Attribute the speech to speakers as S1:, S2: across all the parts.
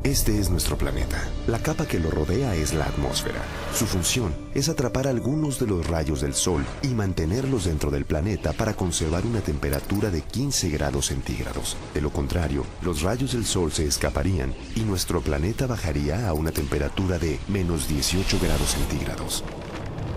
S1: Este es nuestro planeta. La capa que lo rodea es la atmósfera. Su función es atrapar algunos de los rayos del Sol y mantenerlos dentro del planeta para conservar una temperatura de 15 grados centígrados. De lo contrario, los rayos del Sol se escaparían y nuestro planeta bajaría a una temperatura de menos 18 grados centígrados.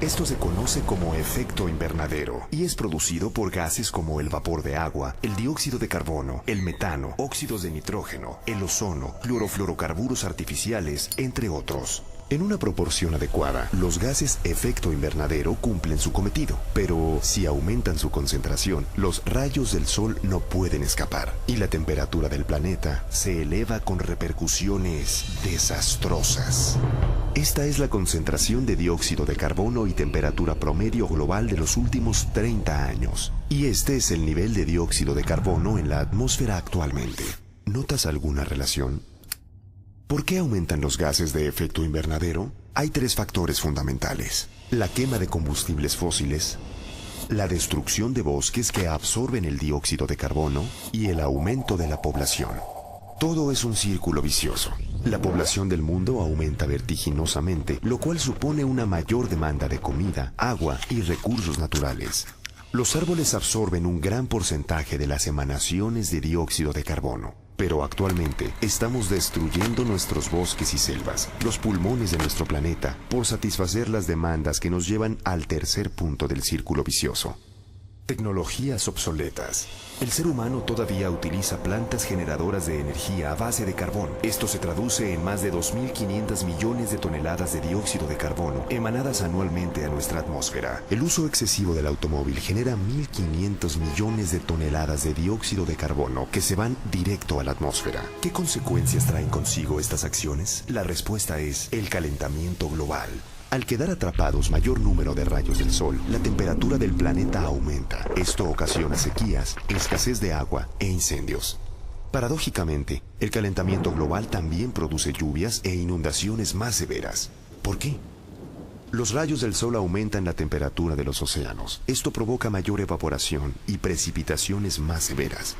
S1: Esto se conoce como efecto invernadero y es producido por gases como el vapor de agua, el dióxido de carbono, el metano, óxidos de nitrógeno, el ozono, clorofluorocarburos artificiales, entre otros. En una proporción adecuada, los gases efecto invernadero cumplen su cometido, pero si aumentan su concentración, los rayos del Sol no pueden escapar y la temperatura del planeta se eleva con repercusiones desastrosas. Esta es la concentración de dióxido de carbono y temperatura promedio global de los últimos 30 años. Y este es el nivel de dióxido de carbono en la atmósfera actualmente. ¿Notas alguna relación? ¿Por qué aumentan los gases de efecto invernadero? Hay tres factores fundamentales: la quema de combustibles fósiles, la destrucción de bosques que absorben el dióxido de carbono y el aumento de la población. Todo es un círculo vicioso. La población del mundo aumenta vertiginosamente, lo cual supone una mayor demanda de comida, agua y recursos naturales. Los árboles absorben un gran porcentaje de las emanaciones de dióxido de carbono, pero actualmente estamos destruyendo nuestros bosques y selvas, los pulmones de nuestro planeta, por satisfacer las demandas que nos llevan al tercer punto del círculo vicioso. Tecnologías obsoletas. El ser humano todavía utiliza plantas generadoras de energía a base de carbón. Esto se traduce en más de 2.500 millones de toneladas de dióxido de carbono emanadas anualmente a nuestra atmósfera. El uso excesivo del automóvil genera 1.500 millones de toneladas de dióxido de carbono que se van directo a la atmósfera. ¿Qué consecuencias traen consigo estas acciones? La respuesta es el calentamiento global. Al quedar atrapados mayor número de rayos del Sol, la temperatura del planeta aumenta. Esto ocasiona sequías, escasez de agua e incendios. Paradójicamente, el calentamiento global también produce lluvias e inundaciones más severas. ¿Por qué? Los rayos del Sol aumentan la temperatura de los océanos. Esto provoca mayor evaporación y precipitaciones más severas.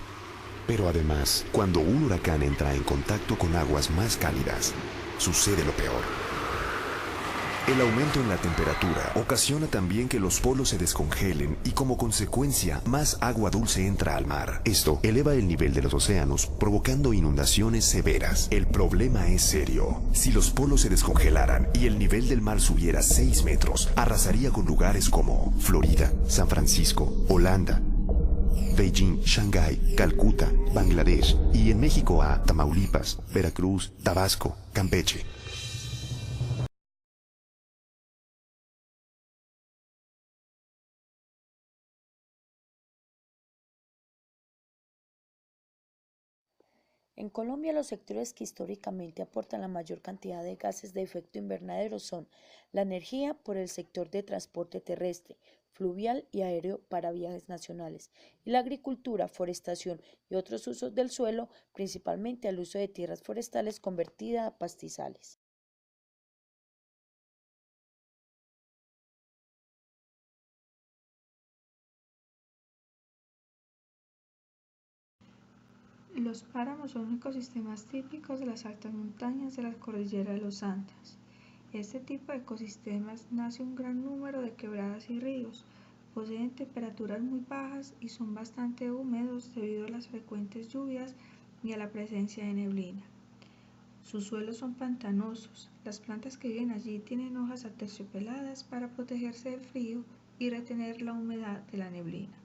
S1: Pero además, cuando un huracán entra en contacto con aguas más cálidas, sucede lo peor. El aumento en la temperatura ocasiona también que los polos se descongelen y como consecuencia más agua dulce entra al mar. Esto eleva el nivel de los océanos, provocando inundaciones severas. El problema es serio. Si los polos se descongelaran y el nivel del mar subiera 6 metros, arrasaría con lugares como Florida, San Francisco, Holanda, Beijing, Shanghái, Calcuta, Bangladesh y en México a Tamaulipas, Veracruz, Tabasco, Campeche.
S2: En Colombia, los sectores que históricamente aportan la mayor cantidad de gases de efecto invernadero son la energía por el sector de transporte terrestre, fluvial y aéreo para viajes nacionales, y la agricultura, forestación y otros usos del suelo, principalmente al uso de tierras forestales convertidas a pastizales.
S3: Los páramos son ecosistemas típicos de las altas montañas de la cordillera de los Andes. Este tipo de ecosistemas nace un gran número de quebradas y ríos, poseen temperaturas muy bajas y son bastante húmedos debido a las frecuentes lluvias y a la presencia de neblina. Sus suelos son pantanosos, las plantas que viven allí tienen hojas aterciopeladas para protegerse del frío y retener la humedad de la neblina.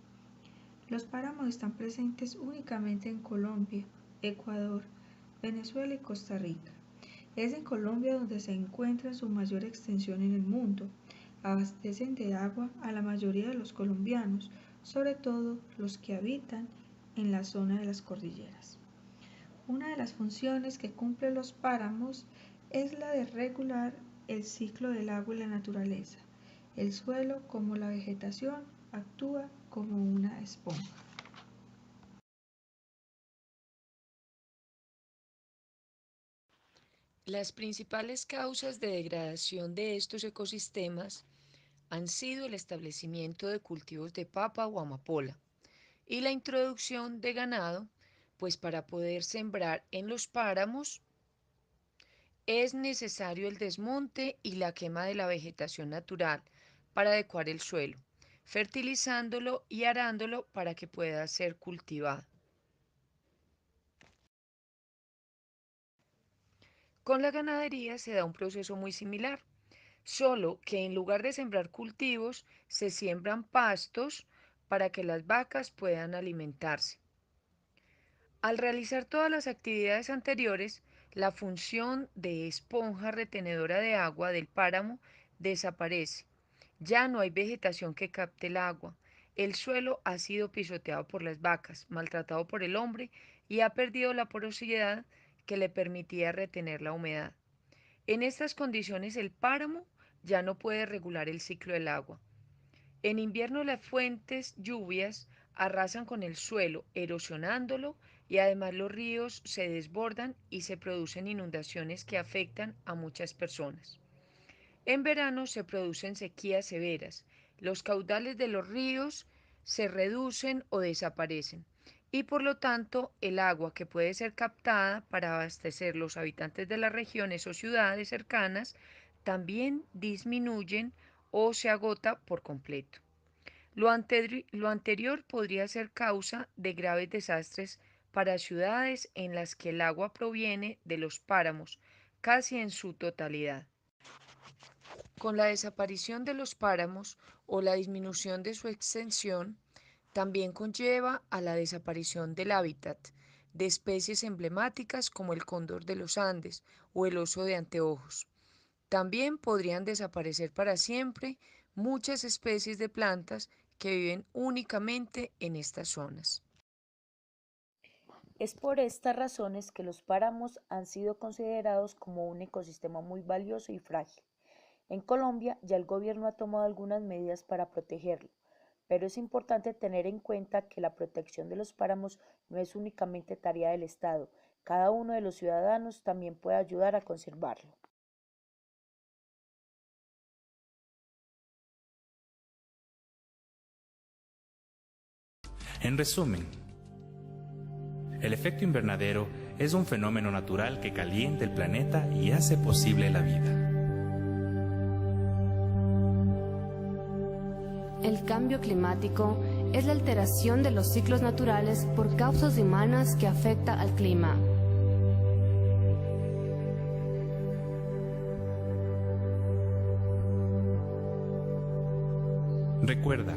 S3: Los páramos están presentes únicamente en Colombia, Ecuador, Venezuela y Costa Rica. Es en Colombia donde se encuentra su mayor extensión en el mundo. Abastecen de agua a la mayoría de los colombianos, sobre todo los que habitan en la zona de las cordilleras. Una de las funciones que cumplen los páramos es la de regular el ciclo del agua en la naturaleza. El suelo, como la vegetación, actúa como una esponja.
S4: Las principales causas de degradación de estos ecosistemas han sido el establecimiento de cultivos de papa o amapola y la introducción de ganado, pues para poder sembrar en los páramos es necesario el desmonte y la quema de la vegetación natural para adecuar el suelo, fertilizándolo y arándolo para que pueda ser cultivado. Con la ganadería se da un proceso muy similar, solo que en lugar de sembrar cultivos, se siembran pastos para que las vacas puedan alimentarse. Al realizar todas las actividades anteriores, la función de esponja retenedora de agua del páramo desaparece. Ya no hay vegetación que capte el agua. El suelo ha sido pisoteado por las vacas, maltratado por el hombre y ha perdido la porosidad que le permitía retener la humedad. En estas condiciones el páramo ya no puede regular el ciclo del agua. En invierno las fuentes lluvias arrasan con el suelo, erosionándolo y además los ríos se desbordan y se producen inundaciones que afectan a muchas personas. En verano se producen sequías severas, los caudales de los ríos se reducen o desaparecen y por lo tanto el agua que puede ser captada para abastecer los habitantes de las regiones o ciudades cercanas también disminuyen o se agota por completo. Lo anterior podría ser causa de graves desastres para ciudades en las que el agua proviene de los páramos casi en su totalidad. Con la desaparición de los páramos o la disminución de su extensión, también conlleva a la desaparición del hábitat de especies emblemáticas como el cóndor de los Andes o el oso de anteojos. También podrían desaparecer para siempre muchas especies de plantas que viven únicamente en estas zonas.
S2: Es por estas razones que los páramos han sido considerados como un ecosistema muy valioso y frágil. En Colombia ya el gobierno ha tomado algunas medidas para protegerlo, pero es importante tener en cuenta que la protección de los páramos no es únicamente tarea del Estado, cada uno de los ciudadanos también puede ayudar a conservarlo.
S5: En resumen, el efecto invernadero es un fenómeno natural que calienta el planeta y hace posible la vida.
S6: El cambio climático es la alteración de los ciclos naturales por causas humanas que afecta al clima.
S5: Recuerda,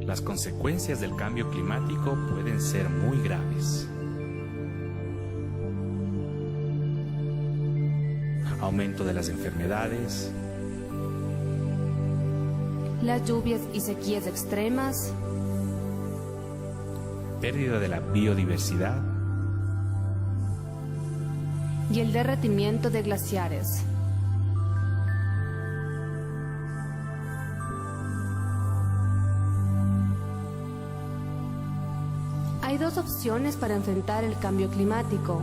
S5: las consecuencias del cambio climático pueden ser muy graves. Aumento de las enfermedades,
S6: Las lluvias y sequías extremas,
S5: pérdida de la biodiversidad,
S6: y el derretimiento de glaciares. Hay dos opciones para enfrentar el cambio climático: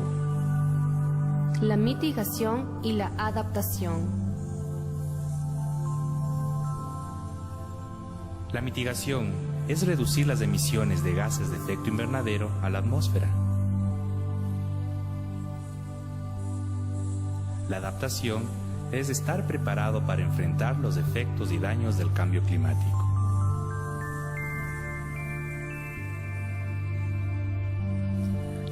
S6: la mitigación y la adaptación.
S5: La mitigación es reducir las emisiones de gases de efecto invernadero a la atmósfera. La adaptación es estar preparado para enfrentar los efectos y daños del cambio climático.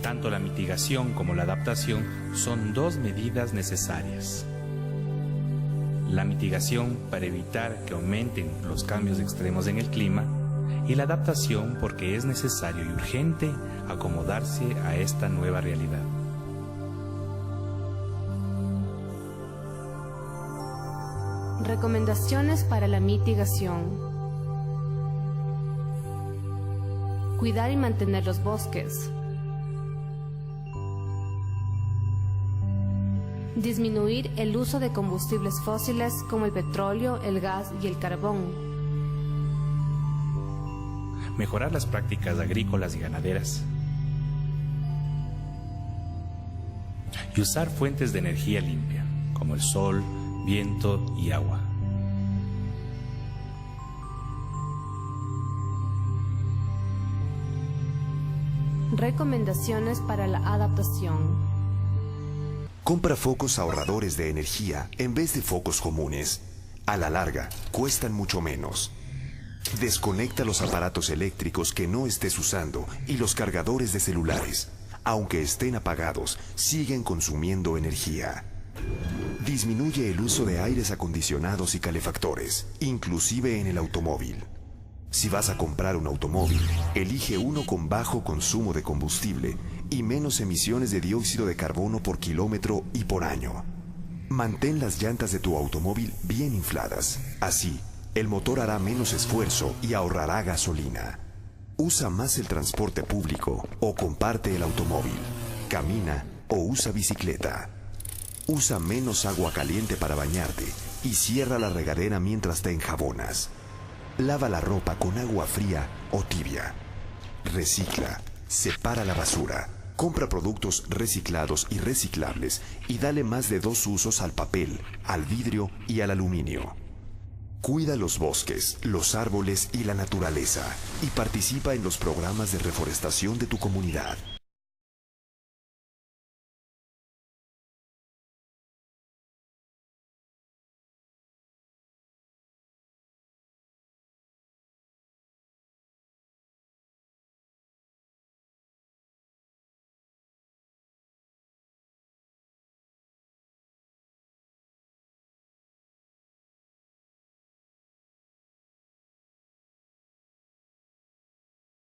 S5: Tanto la mitigación como la adaptación son dos medidas necesarias. La mitigación para evitar que aumenten los cambios extremos en el clima y la adaptación porque es necesario y urgente acomodarse a esta nueva realidad.
S6: Recomendaciones para la mitigación: cuidar y mantener los bosques, disminuir el uso de combustibles fósiles como el petróleo, el gas y el carbón,
S5: Mejorar las prácticas agrícolas y ganaderas y usar fuentes de energía limpia como el sol, viento y agua.
S6: Recomendaciones para la adaptación:
S1: Compra focos ahorradores de energía en vez de focos comunes. A la larga, cuestan mucho menos. Desconecta los aparatos eléctricos que no estés usando y los cargadores de celulares. Aunque estén apagados, siguen consumiendo energía. Disminuye el uso de aires acondicionados y calefactores, inclusive en el automóvil. Si vas a comprar un automóvil, elige uno con bajo consumo de combustible y menos emisiones de dióxido de carbono por kilómetro y por año. Mantén las llantas de tu automóvil bien infladas. Así, el motor hará menos esfuerzo y ahorrará gasolina. Usa más el transporte público o comparte el automóvil. Camina o usa bicicleta. Usa menos agua caliente para bañarte y cierra la regadera mientras te enjabonas. Lava la ropa con agua fría o tibia. Recicla, separa la basura, compra productos reciclados y reciclables y dale más de 2 usos al papel, al vidrio y al aluminio. Cuida los bosques, los árboles y la naturaleza y participa en los programas de reforestación de tu comunidad.